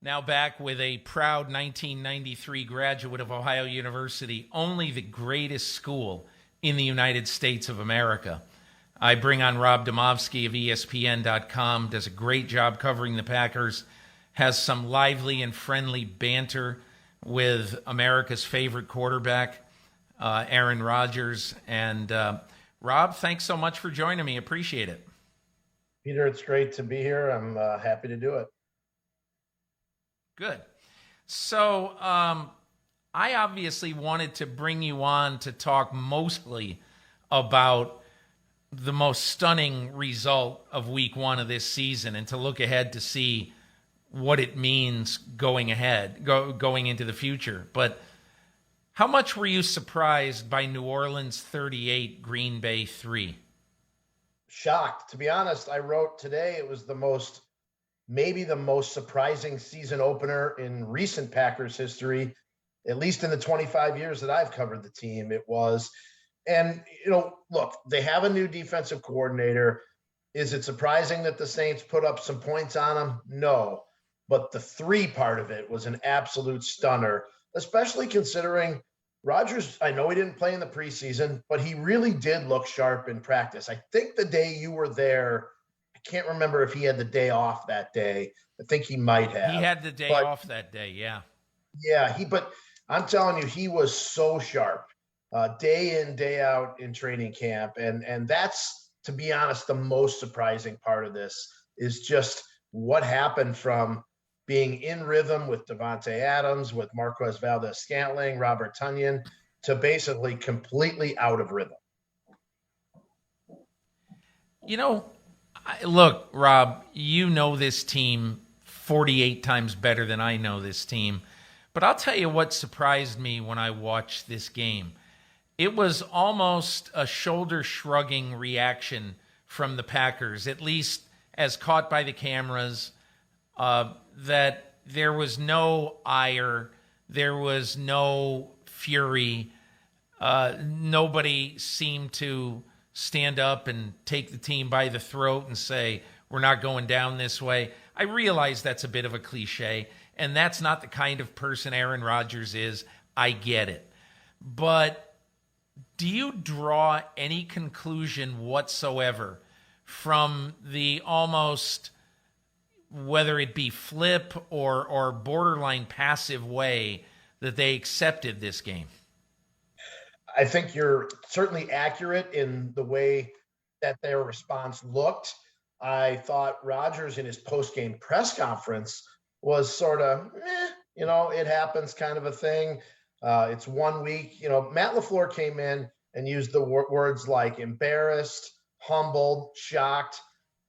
Now back with a proud 1993 graduate of Ohio University, only the greatest school in the United States of America. I bring on Rob Demovsky of ESPN.com, does a great job covering the Packers, has some lively and friendly banter with America's favorite quarterback, Aaron Rodgers. And Rob, thanks so much for joining me. Appreciate it. Peter, it's great to be here. I'm happy to do it. Good. So I obviously wanted to bring you on to talk mostly about the most stunning result of week one of this season and to look ahead to see what it means going into the future. But how much were you surprised by New Orleans 38, Green Bay 3? Shocked. To be honest, I wrote today it was maybe the most surprising season opener in recent Packers history, at least in the 25 years that I've covered the team. It was. And, look, they have a new defensive coordinator. Is it surprising that the Saints put up some points on them? No. But the 3 part of it was an absolute stunner, especially considering Rodgers, I know he didn't play in the preseason, but he really did look sharp in practice. I think the day you were there, I can't remember if he had the day off that day. I think he might have. He had the day off that day, yeah. Yeah, but I'm telling you, he was so sharp, day in, day out in training camp. And that's, to be honest, the most surprising part of this is just what happened from being in rhythm with Devontae Adams, with Marquez Valdes-Scantling, Robert Tonyan, to basically completely out of rhythm. Look, Rob, you know this team 48 times better than I know this team. But I'll tell you what surprised me when I watched this game. It was almost a shoulder-shrugging reaction from the Packers, at least as caught by the cameras, that there was no ire, there was no fury. Nobody seemed to stand up and take the team by the throat and say, we're not going down this way. I realize that's a bit of a cliche, and that's not the kind of person Aaron Rodgers is. I get it. But do you draw any conclusion whatsoever from the almost, whether it be flip or borderline passive way that they accepted this game? I think you're certainly accurate in the way that their response looked. I thought Rodgers in his post-game press conference was sort of, it happens kind of a thing. It's 1 week. Matt LaFleur came in and used the words like embarrassed, humbled, shocked.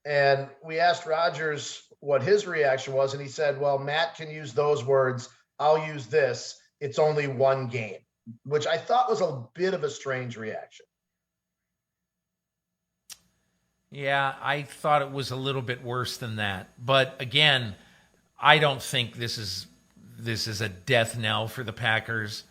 And we asked Rodgers what his reaction was, and he said, well, Matt can use those words. I'll use this. It's only one game, which I thought was a bit of a strange reaction. Yeah, I thought it was a little bit worse than that. But again, I don't think this is a death knell for the Packers.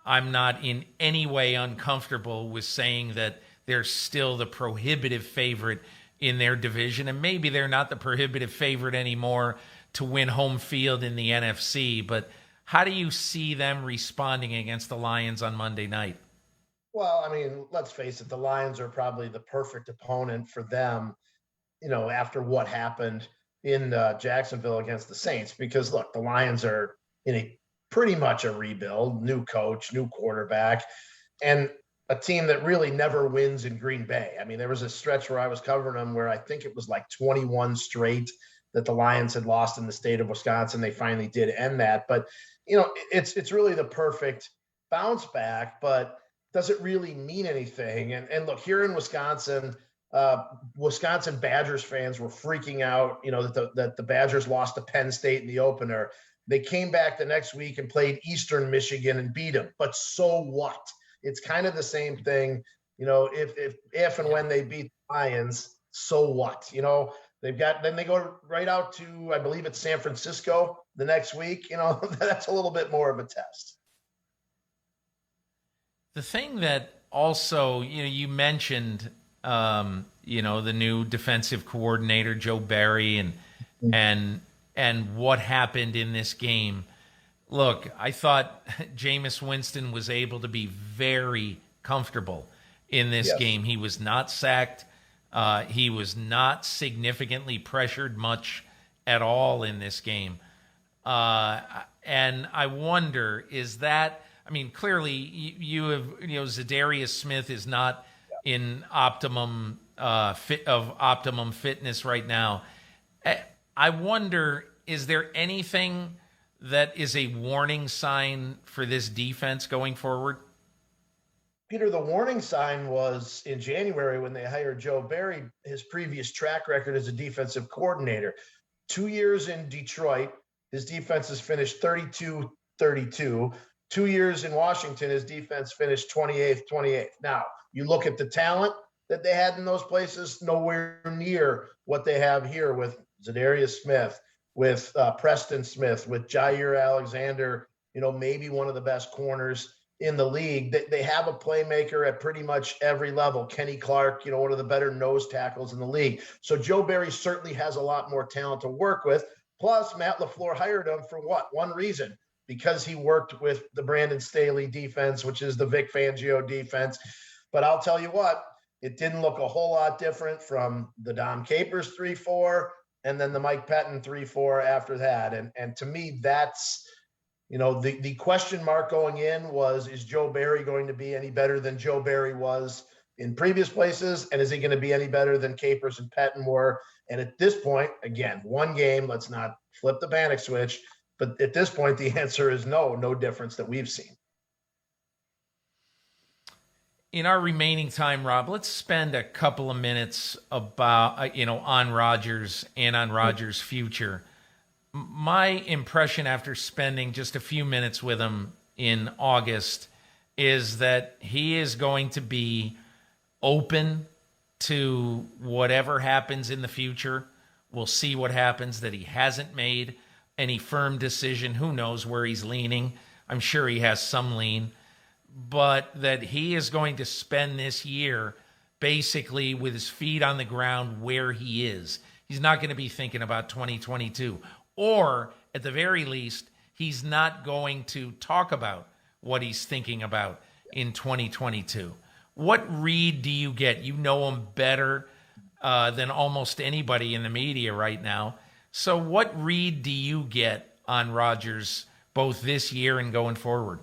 I'm not in any way uncomfortable with saying that they're still the prohibitive favorite in their division, and maybe they're not the prohibitive favorite anymore to win home field in the NFC. But how do you see them responding against the Lions on Monday night? Well, let's face it, the Lions are probably the perfect opponent for them, after what happened in Jacksonville against the Saints, because look, the Lions are in pretty much a rebuild, new coach, new quarterback, and a team that really never wins in Green Bay. There was a stretch where I was covering them where I think it was like 21 straight that the Lions had lost in the state of Wisconsin. They finally did end that, but it's really the perfect bounce back, but does it really mean anything? And look, here in Wisconsin, Wisconsin Badgers fans were freaking out, that the Badgers lost to Penn State in the opener. They came back the next week and played Eastern Michigan and beat them. But so what? It's kind of the same thing. If and when they beat the Lions, so what? Then they go right out to, I believe it's San Francisco the next week. That's a little bit more of a test. The thing that also, you mentioned, the new defensive coordinator, Joe Barry, and and what happened in this game. Look, I thought Jameis Winston was able to be very comfortable in this game. He was not sacked. He was not significantly pressured much at all in this game. And I wonder, is that, I mean, clearly you have, Zadarius Smith is not in optimum fitness right now. I wonder, is there anything that is a warning sign for this defense going forward? Peter, the warning sign was in January when they hired Joe Barry, his previous track record as a defensive coordinator. 2 years in Detroit, his defense has finished 32-32. 2 years in Washington, his defense finished 28th. Now, you look at the talent that they had in those places, nowhere near what they have here with Zadarius Smith, with Preston Smith, with Jair Alexander, maybe one of the best corners in the league. They have a playmaker at pretty much every level. Kenny Clark, one of the better nose tackles in the league. So Joe Barry certainly has a lot more talent to work with. Plus, Matt LaFleur hired him for what? One reason, because he worked with the Brandon Staley defense, which is the Vic Fangio defense. But I'll tell you what, it didn't look a whole lot different from the Dom Capers 3-4 and then the Mike Pettin 3-4 after that. And to me, that's, the question mark going in was, is Joe Barry going to be any better than Joe Barry was in previous places? And is he going to be any better than Capers and Pettin were? And at this point, again, one game, let's not flip the panic switch. But at this point, the answer is no difference that we've seen. In our remaining time, Rob, let's spend a couple of minutes about, on Rodgers and on Rodgers' future. My impression after spending just a few minutes with him in August is that he is going to be open to whatever happens in the future. We'll see what happens, that he hasn't made any firm decision. Who knows where he's leaning? I'm sure he has some lean. But that he is going to spend this year basically with his feet on the ground where he is. He's not going to be thinking about 2022. Or, at the very least, he's not going to talk about what he's thinking about in 2022. What read do you get? You know him better than almost anybody in the media right now. So what read do you get on Rodgers both this year and going forward?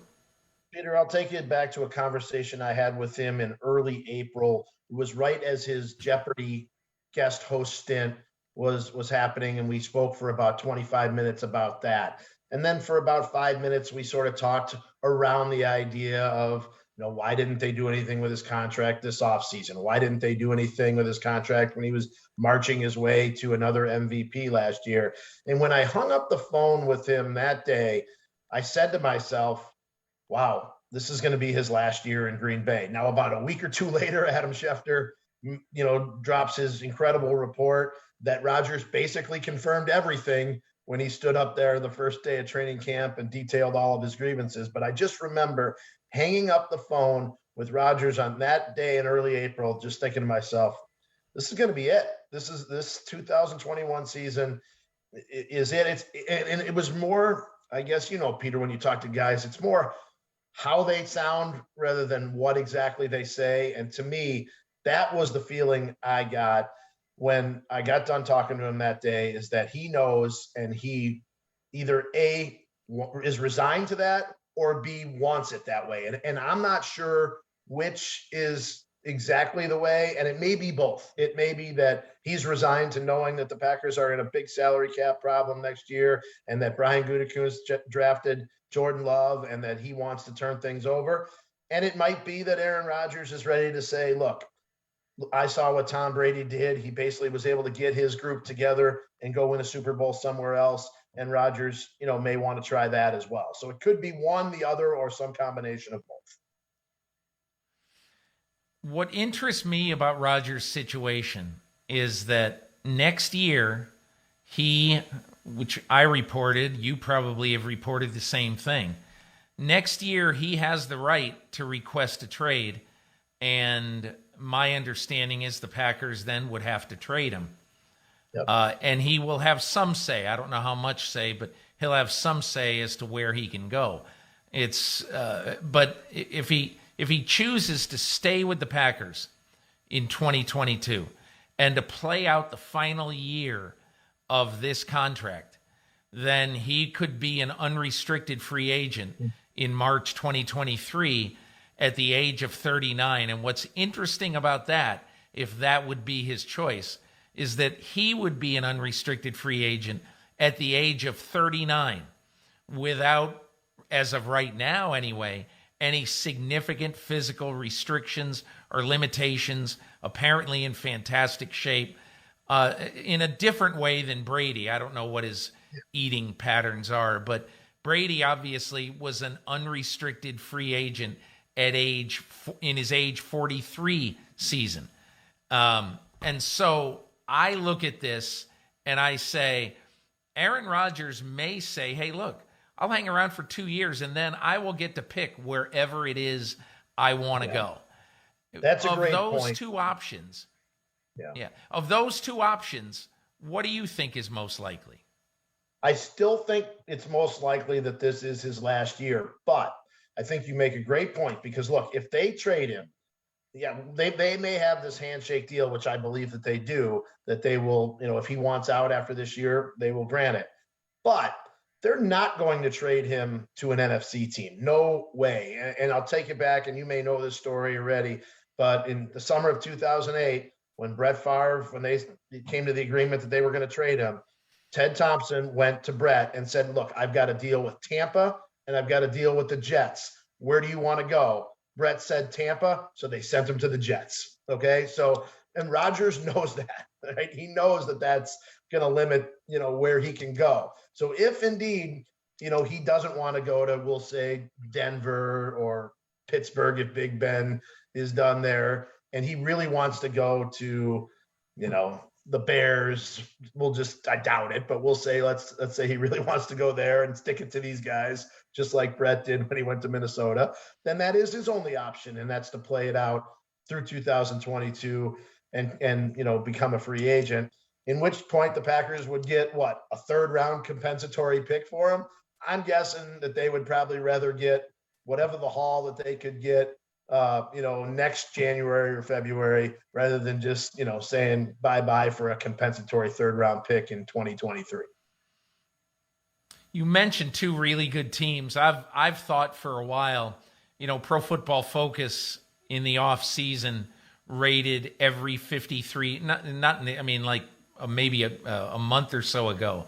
Peter, I'll take you back to a conversation I had with him in early April. It was right as his Jeopardy guest host stint was happening, and we spoke for about 25 minutes about that. And then for about 5 minutes, we sort of talked around the idea of, why didn't they do anything with his contract this offseason? Why didn't they do anything with his contract when he was marching his way to another MVP last year? And when I hung up the phone with him that day, I said to myself, wow, this is going to be his last year in Green Bay. Now, about a week or two later, Adam Schefter, drops his incredible report that Rodgers basically confirmed everything when he stood up there the first day of training camp and detailed all of his grievances. But I just remember hanging up the phone with Rodgers on that day in early April, just thinking to myself, this is going to be it. This 2021 season is it. And it was more, I guess, Peter, when you talk to guys, it's more how they sound rather than what exactly they say. And to me, that was the feeling I got when I got done talking to him that day, is that he knows, and he either A, is resigned to that, or B, wants it that way. And I'm not sure which is exactly the way, and it may be both. It may be that he's resigned to knowing that the Packers are in a big salary cap problem next year, and that Brian Gutekunst drafted Jordan Love, and that he wants to turn things over. And it might be that Aaron Rodgers is ready to say, look, I saw what Tom Brady did. He basically was able to get his group together and go win a Super Bowl somewhere else. And Rodgers, may want to try that as well. So it could be one, the other, or some combination of both. What interests me about Rodgers' situation is that next year, which I reported, you probably have reported the same thing. Next year, he has the right to request a trade, and my understanding is the Packers then would have to trade him. Yep. And he will have some say. I don't know how much say, but he'll have some say as to where he can go. But if he chooses to stay with the Packers in 2022 and to play out the final year of this contract, then he could be an unrestricted free agent in March 2023 at the age of 39. And what's interesting about that, if that would be his choice, is that he would be an unrestricted free agent at the age of 39 without, as of right now anyway, any significant physical restrictions or limitations, apparently in fantastic shape, in a different way than Brady. I don't know what his eating patterns are, but Brady obviously was an unrestricted free agent at in his age 43 season. And so I look at this and I say, Aaron Rodgers may say, hey, look, I'll hang around for 2 years and then I will get to pick wherever it is I want to go. That's a great point. Of those point. two options, of those two options, what do you think is most likely? I still think it's most likely that this is his last year, but I think you make a great point because look, if they trade him, they may have this handshake deal, which I believe that they do, that they will, if he wants out after this year, they will grant it. But they're not going to trade him to an NFC team. No way. And I'll take it back, and you may know this story already, but in the summer of 2008, when Brett Favre, when they came to the agreement that they were going to trade him, Ted Thompson went to Brett and said, look, I've got to deal with Tampa and I've got to deal with the Jets. Where do you want to go? Brett said Tampa, so they sent him to the Jets. Okay, so, and Rodgers knows that, right? He knows that that's going to limit, where he can go. So if indeed, he doesn't want to go to, we'll say, Denver or Pittsburgh if Big Ben is done there, and he really wants to go to, the Bears, I doubt it, but we'll say, let's say he really wants to go there and stick it to these guys, just like Brett did when he went to Minnesota, then that is his only option. And that's to play it out through 2022 and become a free agent, in which point the Packers would get a third round compensatory pick for him. I'm guessing that they would probably rather get whatever the haul that they could get, next January or February, rather than just, saying bye-bye for a compensatory third round pick in 2023. You mentioned two really good teams. I've thought for a while, Pro Football Focus in the off season rated every 53, maybe a month or so ago,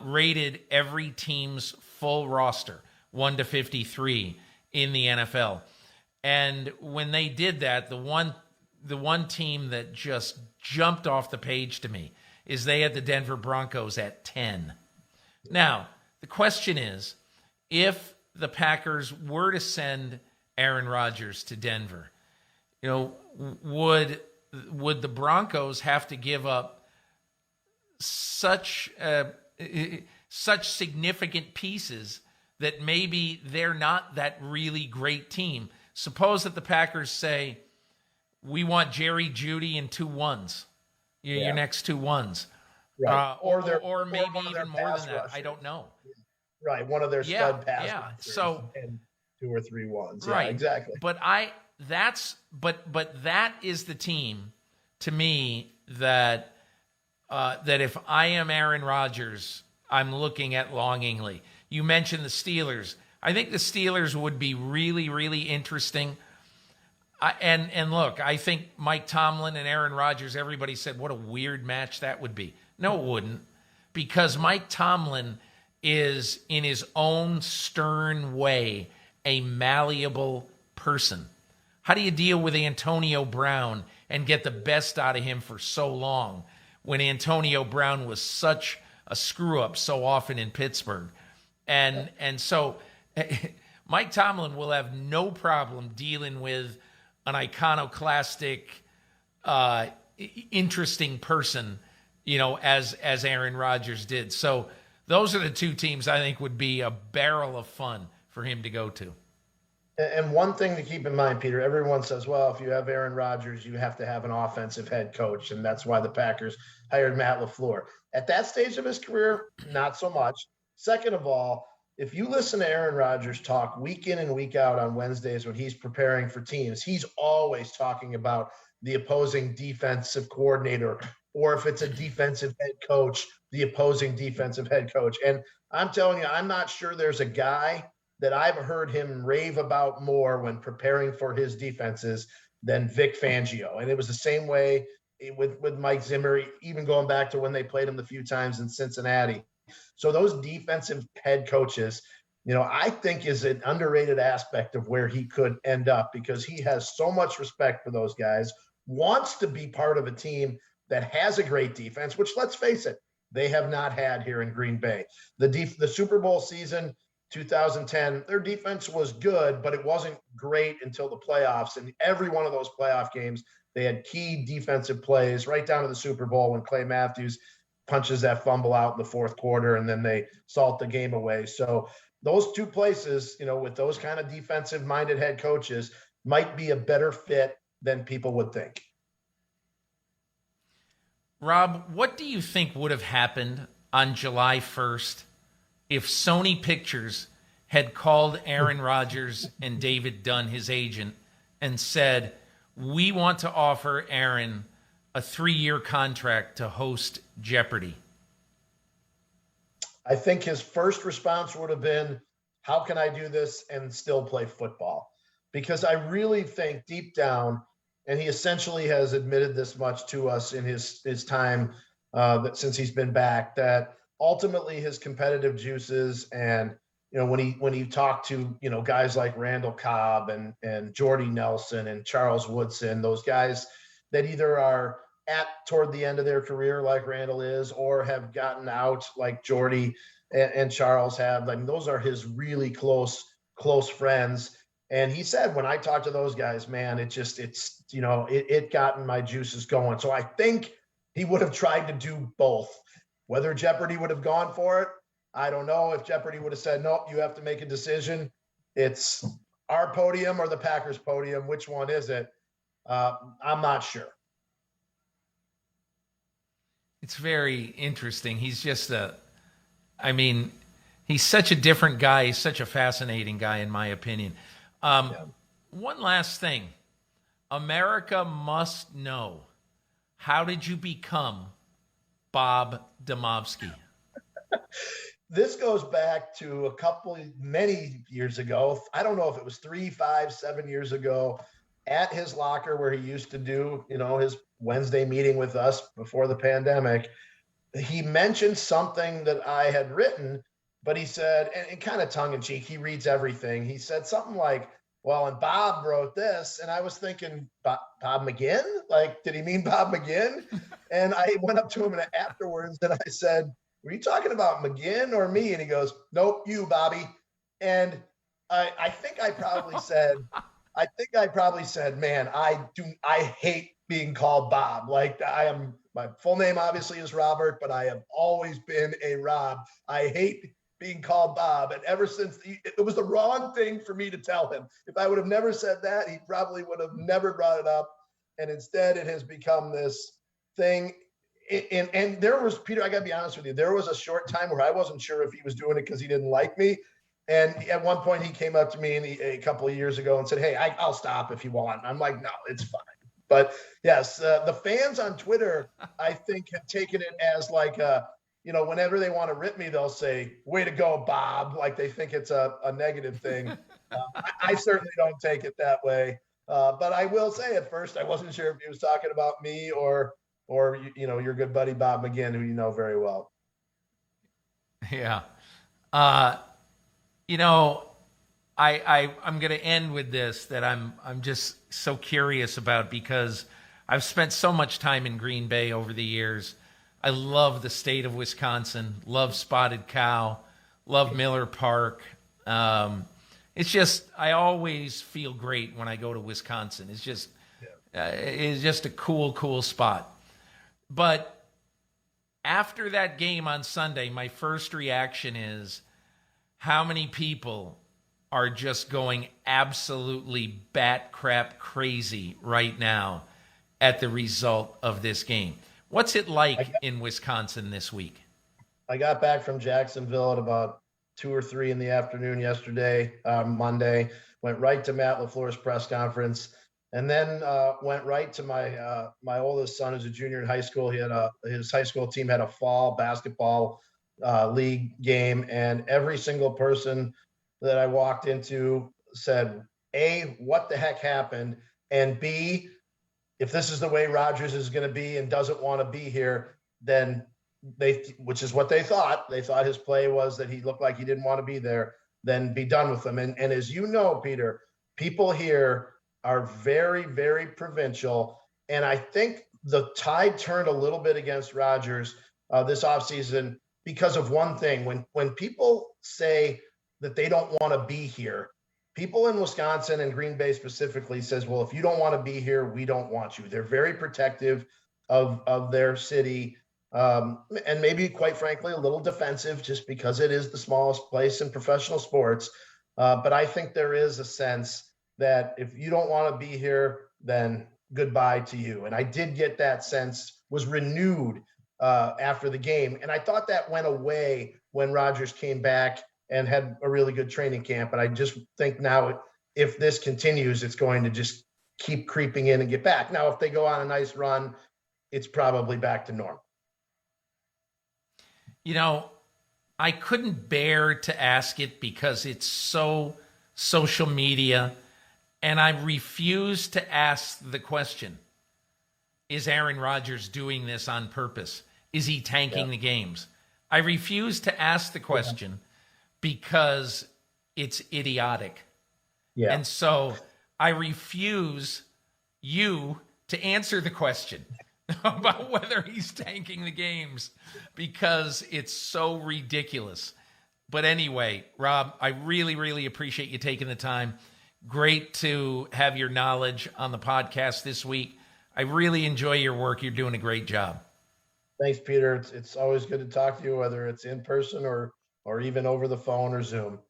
rated every team's full roster, 1 to 53 in the NFL. And when they did that, the one team that just jumped off the page to me is they had the Denver Broncos at 10. Now, the question is, if the Packers were to send Aaron Rodgers to Denver, would the Broncos have to give up such significant pieces that maybe they're not that really great team? Suppose that the Packers say, we want Jerry Jeudy and 2 1s, your next 2 1s. Right. Or maybe even more than that. Rushers. I don't know. Right. One of their stud pass rushers. So, and 2 or 3 1s. Right. Yeah, exactly. But that is the team to me that if I am Aaron Rodgers, I'm looking at longingly. You mentioned the Steelers. I think the Steelers would be really, really interesting. And look, I think Mike Tomlin and Aaron Rodgers, everybody said, what a weird match that would be. No, it wouldn't. Because Mike Tomlin is, in his own stern way, a malleable person. How do you deal with Antonio Brown and get the best out of him for so long when Antonio Brown was such a screw-up so often in Pittsburgh? And so Mike Tomlin will have no problem dealing with an iconoclastic, interesting person, as Aaron Rodgers did. So those are the two teams I think would be a barrel of fun for him to go to. And one thing to keep in mind, Peter, everyone says, well, if you have Aaron Rodgers, you have to have an offensive head coach. And that's why the Packers hired Matt LaFleur. At that stage of his career, not so much. Second of all, if you listen to Aaron Rodgers talk week in and week out on Wednesdays when he's preparing for teams, he's always talking about the opposing defensive coordinator, or if it's a defensive head coach, the opposing defensive head coach. And I'm telling you, I'm not sure there's a guy that I've heard him rave about more when preparing for his defenses than Vic Fangio. And it was the same way with Mike Zimmer, even going back to when they played him the few times in Cincinnati. So those defensive head coaches, I think is an underrated aspect of where he could end up, because he has so much respect for those guys, wants to be part of a team that has a great defense, which, let's face it, they have not had here in Green Bay. The Super Bowl season, 2010, their defense was good, but it wasn't great until the playoffs. And every one of those playoff games, they had key defensive plays right down to the Super Bowl when Clay Matthews punches that fumble out in the fourth quarter, and then they salt the game away. So those two places, with those kind of defensive-minded head coaches, might be a better fit than people would think. Rob, what do you think would have happened on July 1st if Sony Pictures had called Aaron Rodgers and David Dunn, his agent, and said, we want to offer Aaron a 3-year contract to host Jeopardy? I think his first response would have been, how can I do this and still play football? Because I really think deep down, and he essentially has admitted this much to us in his time that since he's been back, that ultimately his competitive juices, and when he talked to guys like Randall Cobb and Jordy Nelson and Charles Woodson, those guys that either are toward the end of their career like Randall is, or have gotten out like Jordy and Charles have. I mean, those are his really close friends. And he said, when I talk to those guys, man, it gotten my juices going. So I think he would have tried to do both. Whether Jeopardy would have gone for it, I don't know. If Jeopardy would have said, nope, you have to make a decision, it's our podium or the Packers podium, which one is it? I'm not sure. It's very interesting. He's just he's such a different guy. He's such a fascinating guy, in my opinion. One last thing. America must know, how did you become Bob Demovsky? This goes back to many years ago. I don't know if it was 3, 5, 7 years ago, at his locker where he used to do, his Wednesday meeting with us before the pandemic. He mentioned something that I had written, but he said, and kind of tongue in cheek, he reads everything. He said something like, well, and Bob wrote this. And I was thinking, Bob McGinn? Like, did he mean Bob McGinn? And I went up to him afterwards and I said, were you talking about McGinn or me? And he goes, nope, you, Bobby. And I think I probably said, man, I hate being called Bob. Like, my full name obviously is Robert, but I have always been a Rob. I hate being called Bob. And ever since, it was the wrong thing for me to tell him. If I would have never said that, he probably would have never brought it up. And instead it has become this thing. And there was, Peter, I got to be honest with you, there was a short time where I wasn't sure if he was doing it because he didn't like me. And at one point he came up to me a couple of years ago and said, hey, I'll stop if you want. I'm like, no, it's fine. But yes, the fans on Twitter, I think, have taken it as like, whenever they want to rip me, they'll say, way to go, Bob. Like they think it's a negative thing. I certainly don't take it that way. But I will say, at first, I wasn't sure if he was talking about me or your good buddy, Bob McGinn, who you know very well. Yeah. I'm going to end with this that I'm just so curious about, because I've spent so much time in Green Bay over the years. I love the state of Wisconsin, love Spotted Cow, love Miller Park. It's just, I always feel great when I go to Wisconsin. It's just a cool spot. But after that game on Sunday, my first reaction is, how many people are just going absolutely bat crap crazy right now at the result of this game. What's it like in Wisconsin this week? I got back from Jacksonville at about 2 or 3 in the afternoon yesterday, Monday. Went right to Matt LaFleur's press conference, and then went right to my oldest son, who's a junior in high school. His high school team had a fall basketball league game, and every single person that I walked into said, A, what the heck happened? And B, if this is the way Rodgers is going to be and doesn't want to be here, then which is what they thought his play was, that he looked like he didn't want to be there, then be done with him. And as you know, Peter, people here are very, very provincial. And I think the tide turned a little bit against Rodgers this offseason because of one thing. When people say that they don't want to be here, people in Wisconsin and Green Bay specifically says, well, if you don't want to be here, we don't want you. They're very protective of their city. And maybe, quite frankly, a little defensive just because it is the smallest place in professional sports. But I think there is a sense that if you don't want to be here, then goodbye to you. And I did get that sense was renewed after the game. And I thought that went away when Rodgers came back and had a really good training camp. And I just think now, if this continues, it's going to just keep creeping in and get back. Now, if they go on a nice run, it's probably back to normal. You know, I couldn't bear to ask it because it's so social media, and I refuse to ask the question, is Aaron Rodgers doing this on purpose? Is he tanking the games? I refuse to ask the question because it's idiotic. Yeah. And so I refuse you to answer the question about whether he's tanking the games because it's so ridiculous. But anyway, Rob, I really, really appreciate you taking the time. Great to have your knowledge on the podcast this week. I really enjoy your work. You're doing a great job. Thanks, Peter. It's always good to talk to you, whether it's in person or even over the phone or Zoom.